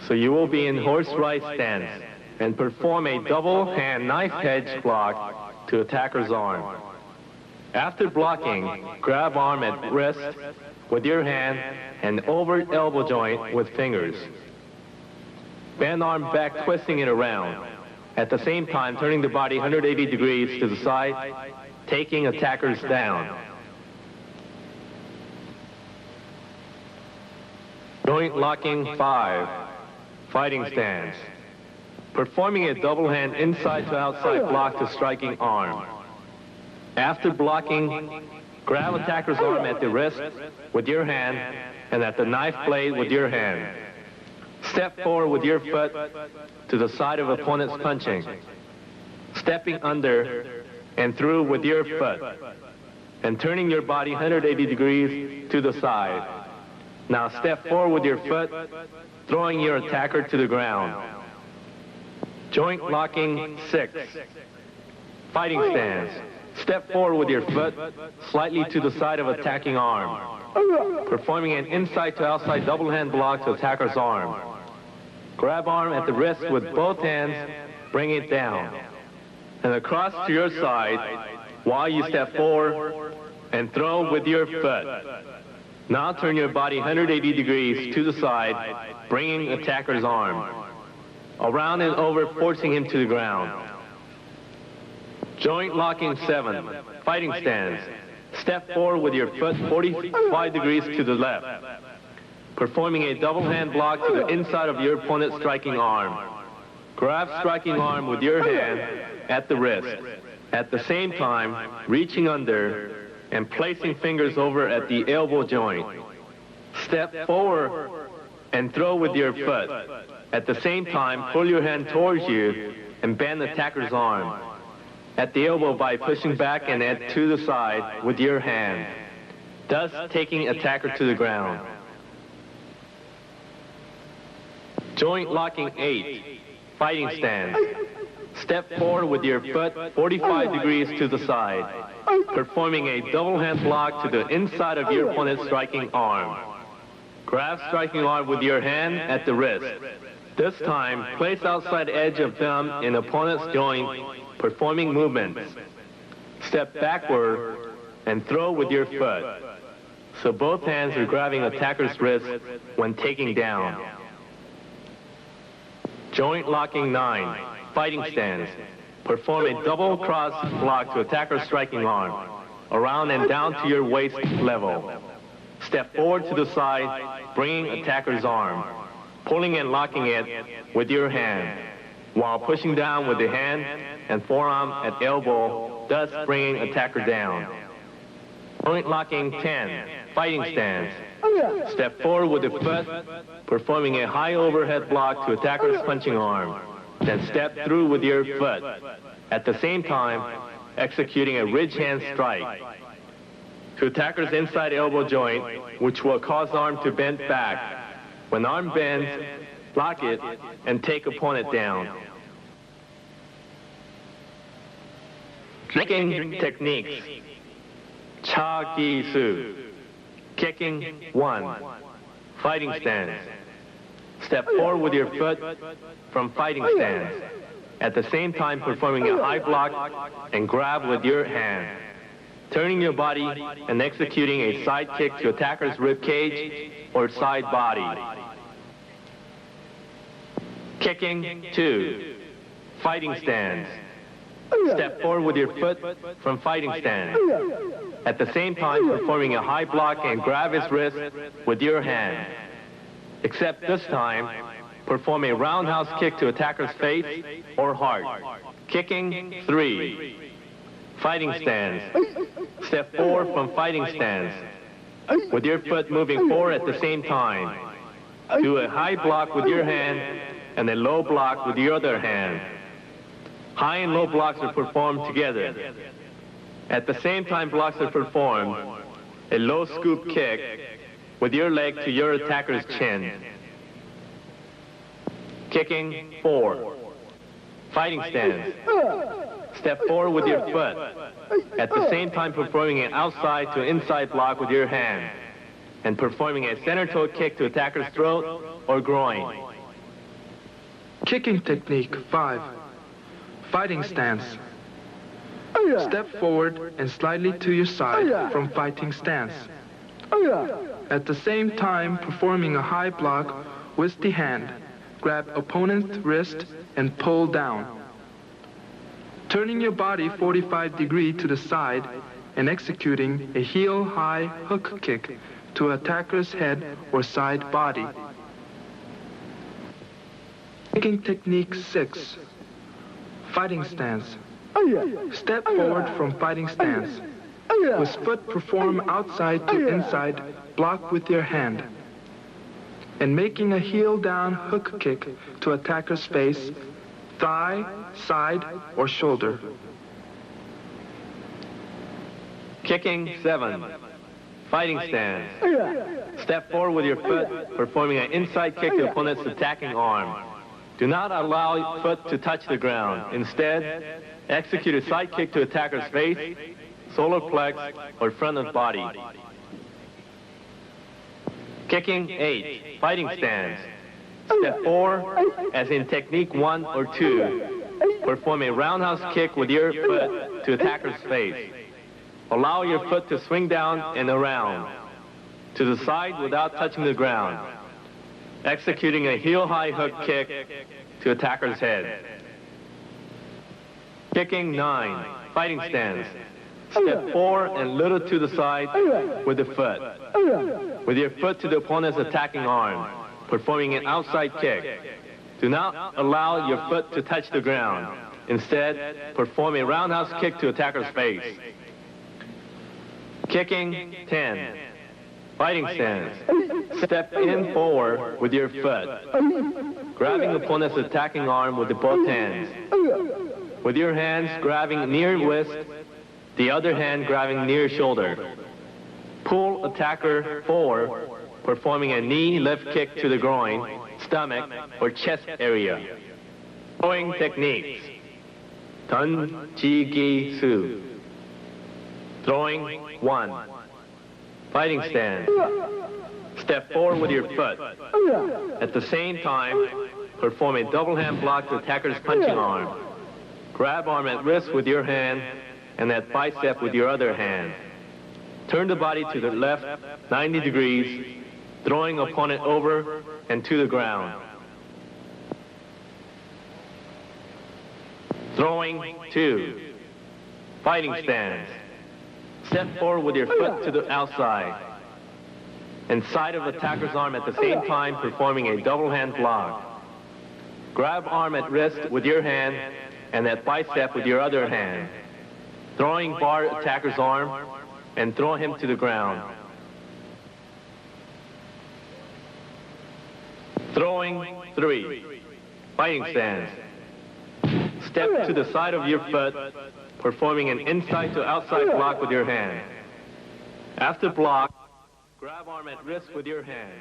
so you will be in horse right stance, and perform a double hand knife edge block to attacker's arm. After blocking, grab arm at wrist with your hand and over elbow joint with fingers. Bend arm back, twisting it around, at the same time turning the body 180 degrees to the side, taking attackers down. Joint locking 5, fighting stance. Performing a double hand inside to outside block to striking arm. After blocking, grab attacker's arm at the wrist with your hand and at the knife blade with your hand. Step forward with your foot to the side of opponent's punching. Stepping under and through with your foot. And turning your body 180 degrees to the side. Now step forward with your foot, throwing your attacker to the ground. Joint locking 6, fighting stance. Step forward with your foot, slightly to the side of attacking arm. Performing an inside to outside double hand block to attacker's arm. Grab arm at the wrist with both hands, bring it down. And across to your side while you step forward and throw with your foot. Now turn your body 180 degrees to the side, bringing attacker's arm. Around and over, forcing him to the ground. Joint locking 7, fighting stance. Step forward with your foot 45 degrees to the left. Performing a double hand block to the inside of your opponent's striking arm. Grab striking arm with your hand at the wrist. At the same time, reaching under and placing fingers over at the elbow joint. Step forward and throw with your foot. At the same time, pull your hand towards you and bend the attacker's arm. At the elbow by pushing back and to the side with your hand, thus taking attacker to the ground. Joint locking 8, fighting stance. Step forward with your foot 45 degrees to the side, performing a double hand block to the inside of your opponent's striking arm. Grab striking arm with your hand at the wrist. This time, place outside edge of thumb in opponent's joint, performing movements. Step backward and throw with your foot. So both hands are grabbing attacker's wrist when taking down. Joint locking 9, fighting stance. Perform a double cross block to attacker's striking arm, around and down to your waist level. Step forward to the side, bringing attacker's arm, pulling and locking it with your hand, while pushing down with the hand and forearm at elbow, thus bringing attacker down. Joint locking 10, fighting stance. Step forward with the foot, performing a high overhead block to attacker's punching arm. Then step through with your foot. At the same time, executing a ridge hand strike to attacker's inside elbow joint, which will cause arm to bend back. When arm bends, lock it and take opponent down. Kicking techniques. Cha-gi-su. Kicking 1. Fighting stance. Step forward with your foot from fighting stance. At the same time performing a high block and grab with your hand. Turning your body and executing a side kick to attacker's rib cage or side body. Kicking 2. Fighting stance. Step forward with your foot from fighting stance. At the same time performing a high block and grab his wrist with your hand. Except this time, perform a roundhouse kick to attacker's face or heart. Kicking 3. Fighting stance. Step forward from fighting stance. With your foot moving forward at the same time. Do a high block with your hand and a low block with your other hand. High and low blocks are performed together. At the same time blocks are performed, a low scoop kick with your leg to your attacker's chin. Kicking 4. Fighting stance. Step forward with your foot. At the same time performing an outside to inside block with your hand. And performing a center toe kick to attacker's throat or groin. Kicking technique 5. Fighting stance. Step forward and slightly to your side from fighting stance. At the same time performing a high block with the hand. Grab opponent's wrist and pull down. Turning your body 45 degrees to the side and executing a heel high hook kick to attacker's head or side body. Kicking technique 6. Fighting stance. Step forward from fighting stance. With foot perform outside to inside, block with your hand. And making a heel down hook kick to attacker's face, thigh, side, or shoulder. Kicking 7. Fighting stance. Step forward with your foot, performing an inside kick to opponent's attacking arm. Do not allow foot to touch the ground. Instead, execute a side kick to attacker's face, solar plex, or front of body. Kicking 8. Fighting stance. Step 4, as in technique 1 or 2. Perform a roundhouse kick with your foot to attacker's face. Allow your foot to swing down and around, to the side without touching the ground, executing a heel-high hook kick to attacker's head. Kicking 9. Fighting stance. Step 4 and little to the side with the foot. With your foot to the opponent's attacking arm, performing an outside kick. Do not allow your foot to touch the ground. Instead, perform a roundhouse kick to attacker's face. Kicking 10. Fighting stance. Step in forward with your foot, grabbing opponent's attacking arm with both hands. With your hands grabbing near wrist, the other hand grabbing near shoulder. Pull attacker forward, performing a knee lift kick to the groin, stomach, or chest area. Throwing techniques. Tun, Chi, Gi, Su. Throwing 1. Fighting stance. Step forward with your foot. At the same time, perform a double hand block to attacker's punching arm. Grab arm at wrist with your hand and at bicep with your other hand. Turn the body to the left 90 degrees, throwing opponent over and to the ground. Throwing 2. Fighting stance. Step forward with your foot to the outside and side of attacker's arm at the same time, performing a double hand block. Grab arm at wrist with your hand and at bicep with your other hand. Throwing bar attacker's arm and throw him to the ground. Throwing 3. Fighting stance. Step to the side of your foot, performing an inside to outside block with your hand. After block, grab arm at wrist with your hand.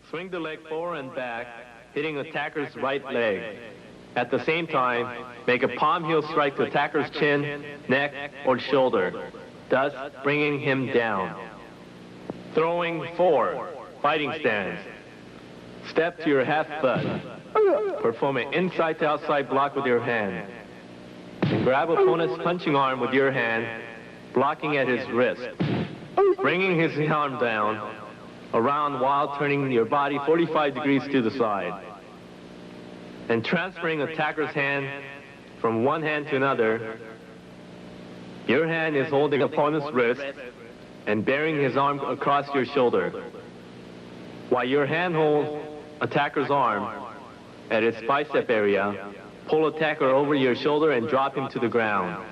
Swing the leg forward and back, hitting attacker's right leg. At the same time, make a palm heel strike to attacker's chin, neck, or shoulder, thus bringing him down. Throwing 4. Fighting stance. Step to your half foot. Perform an inside to outside block with your hand. And grab opponent's punching arm with your hand, blocking at his wrist. Bringing his arm down, around while turning your body 45 degrees to the side. And transferring attacker's hand from one hand to another. Your hand is holding opponent's wrist and bearing his arm across your shoulder, while your hand holds attacker's arm at its bicep area. Pull attacker over your shoulder and drop him to the ground.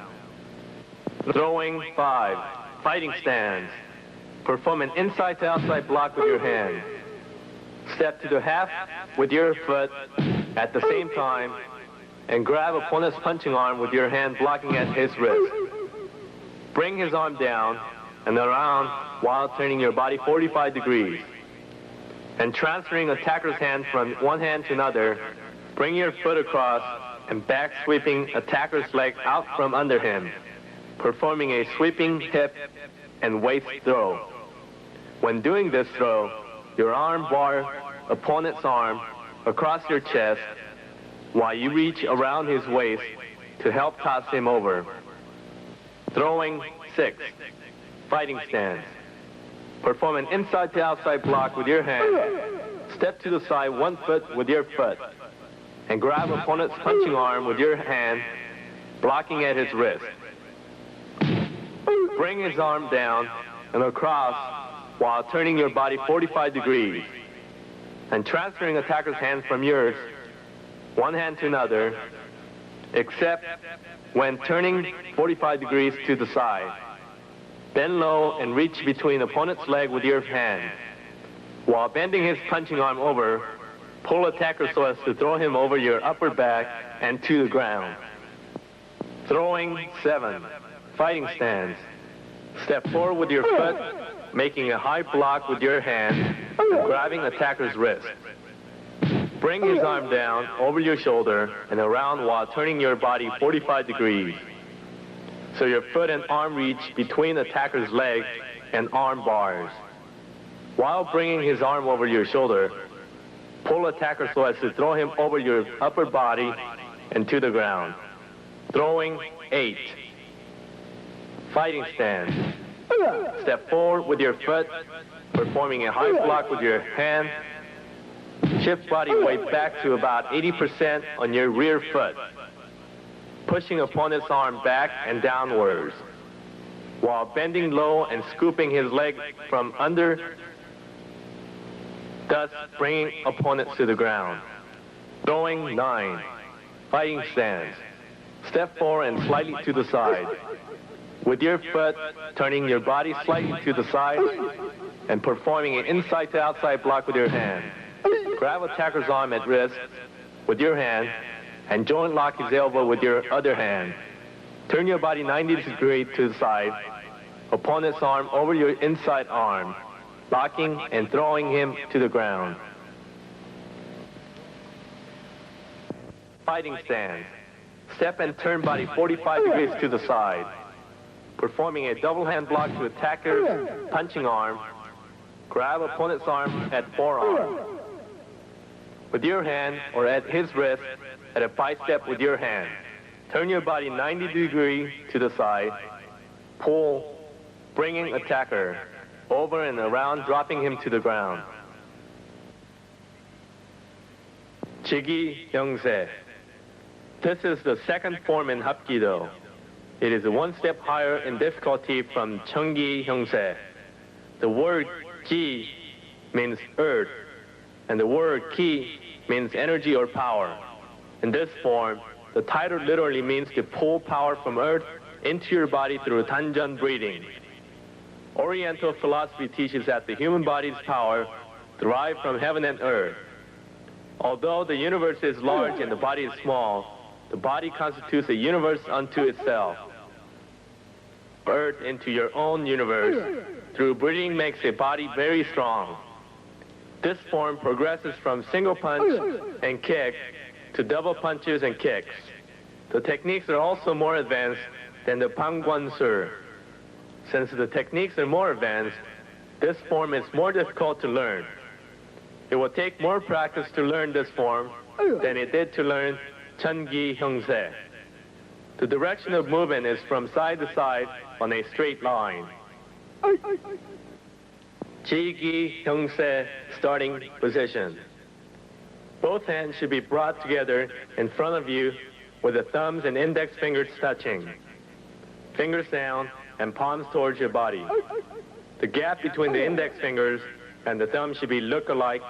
Throwing 5. Fighting stance. Perform an inside to outside block with your hand. Step to the half with your foot at the same time and grab opponent's punching arm with your hand blocking at his wrist. Bring his arm down and around while turning your body 45 degrees. And transferring attacker's hand from one hand to another, bring your foot across and back sweeping attacker's leg out from under him, performing a sweeping hip and waist throw. When doing this throw, your arm bar opponent's arm across your chest while you reach around his waist to help toss him over. Throwing 6. Fighting stance. Perform an inside to outside block with your hand. Step to the side 1 foot with your foot and grab opponent's punching arm with your hand, blocking at his wrist. Bring his arm down and across while turning your body 45 degrees and transferring attacker's hand from yours, one hand to another, except when turning 45 degrees to the side. Bend low and reach between opponent's leg with your hand. While bending his punching arm over, pull attacker so as to throw him over your upper back and to the ground. Throwing 7. Fighting stance. Step forward with your foot, making a high block with your hand, and grabbing attacker's wrist. Bring his arm down over your shoulder and around while turning your body 45 degrees. So your foot and arm reach between attacker's leg and arm bars. While bringing his arm over your shoulder, pull attacker so as to throw him over your upper body and to the ground. Throwing 8. Fighting stance. Step forward with your foot, performing a high block with your hand. Shift body weight back to about 80% on your rear foot, pushing opponent's arm back and downwards, while bending low and scooping his leg from under, thus bringing opponents to the ground. Throwing 9. Fighting stance. Step forward and slightly to the side. With your foot, turning your body slightly to the side and performing an inside to outside block with your hand. Grab attacker's arm at wrist with your hand and joint lock his elbow with your other hand. Turn your body 90 degrees to the side. Opponent's arm over your inside arm, locking and throwing him to the ground. Fighting stance. Step and turn body 45 degrees to the side, performing a double hand block to attacker's punching arm. Grab opponent's arm at forearm with your hand or at his wrist at a 5-step with your hand. Turn your body 90 degrees to the side. Pull, bringing attacker over and around, dropping him to the ground. Jigi Hyungse. This is the second form in Hapkido. It is one step higher in difficulty from Cheongi Hyungse. The word Ji means earth, and the word Ki means energy or power. In this form, the title literally means to pull power from earth into your body through Danjan breathing. Oriental philosophy teaches that the human body's power derived from heaven and earth. Although the universe is large and the body is small, the body constitutes a universe unto itself. Earth into your own universe through breathing makes a body very strong. This form progresses from single punch and kick to double punches and kicks. The techniques are also more advanced than the Pangguan-sur. Since the techniques are more advanced, this form is more difficult to learn. It will take more practice to learn this form than it did to learn Cheongi Hyungse. The direction of movement is from side to side on a straight line. Jigi Hyungse starting position. Both hands should be brought together in front of you with the thumbs and index fingers touching. Fingers down and palms towards your body. The gap between the index fingers and the thumb should be look-alike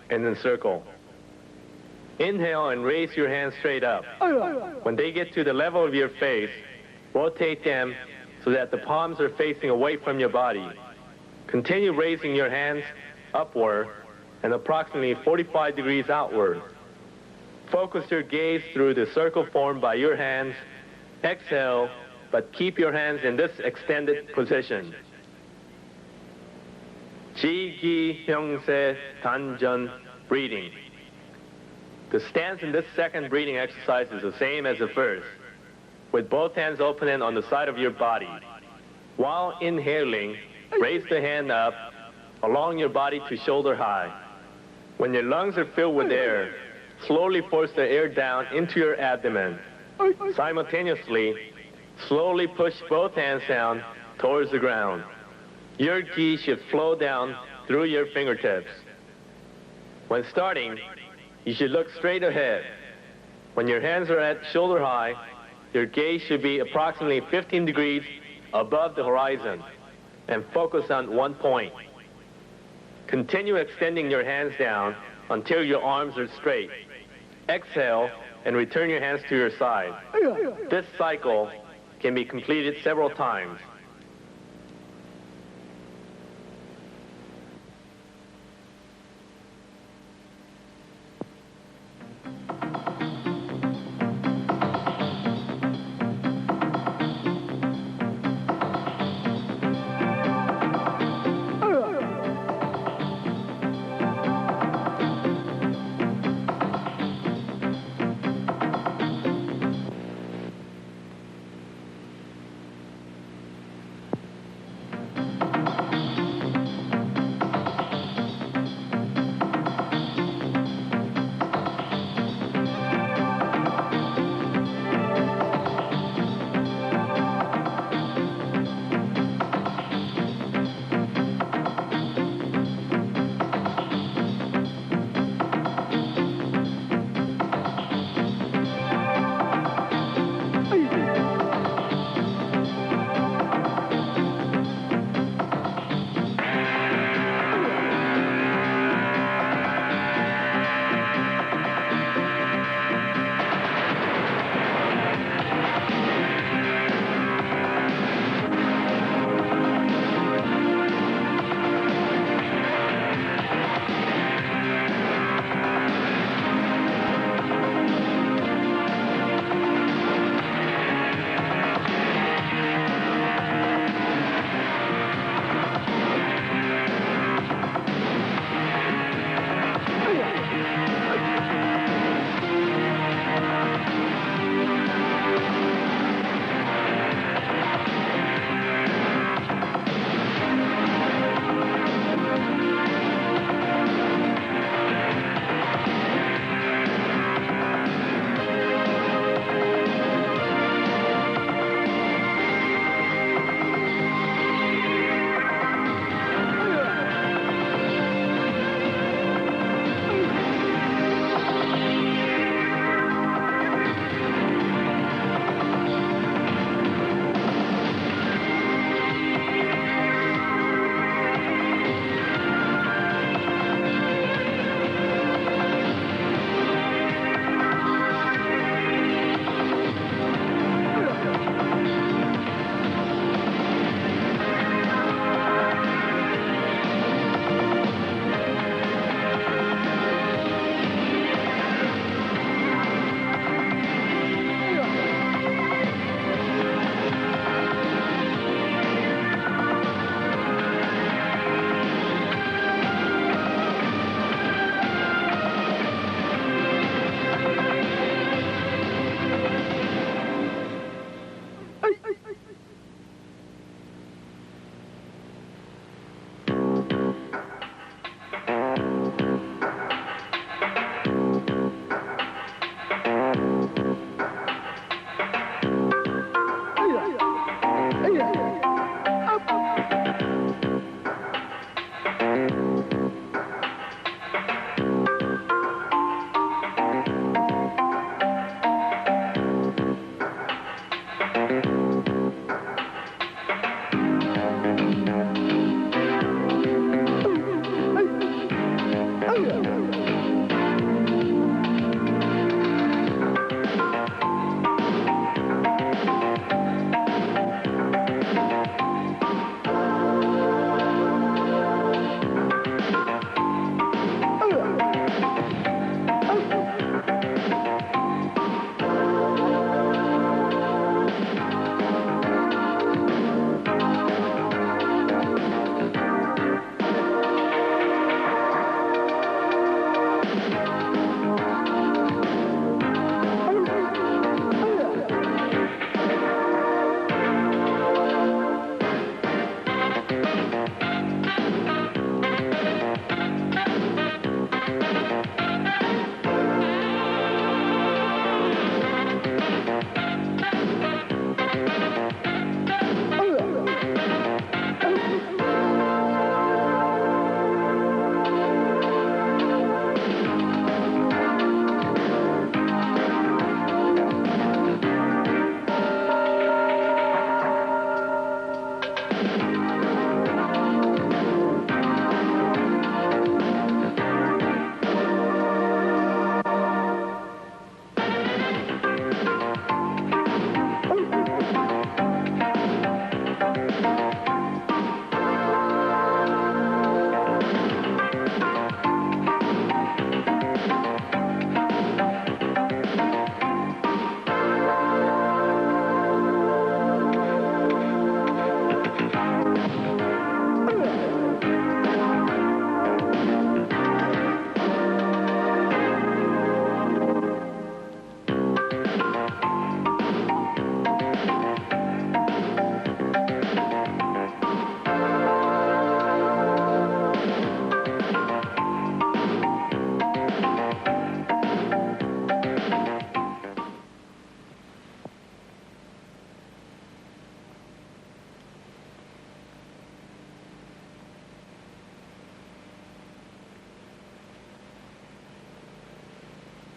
and in a circle. Inhale and raise your hands straight up. When they get to the level of your face, rotate them so that the palms are facing away from your body. Continue raising your hands upward and approximately 45 degrees outward. Focus your gaze through the circle formed by your hands. Exhale, but keep your hands in this extended position. Jigi Hyungse Danjan breathing. The stance in this second breathing exercise is the same as the first, with both hands open and on the side of your body. While inhaling, raise the hand up along your body to shoulder high. When your lungs are filled with air, slowly force the air down into your abdomen. Simultaneously, slowly push both hands down towards the ground. Your ki should flow down through your fingertips. When starting, you should look straight ahead. When your hands are at shoulder high, your gaze should be approximately 15 degrees above the horizon and focus on one point. Continue extending your hands down until your arms are straight. Exhale and return your hands to your side. This cycle can be completed several times.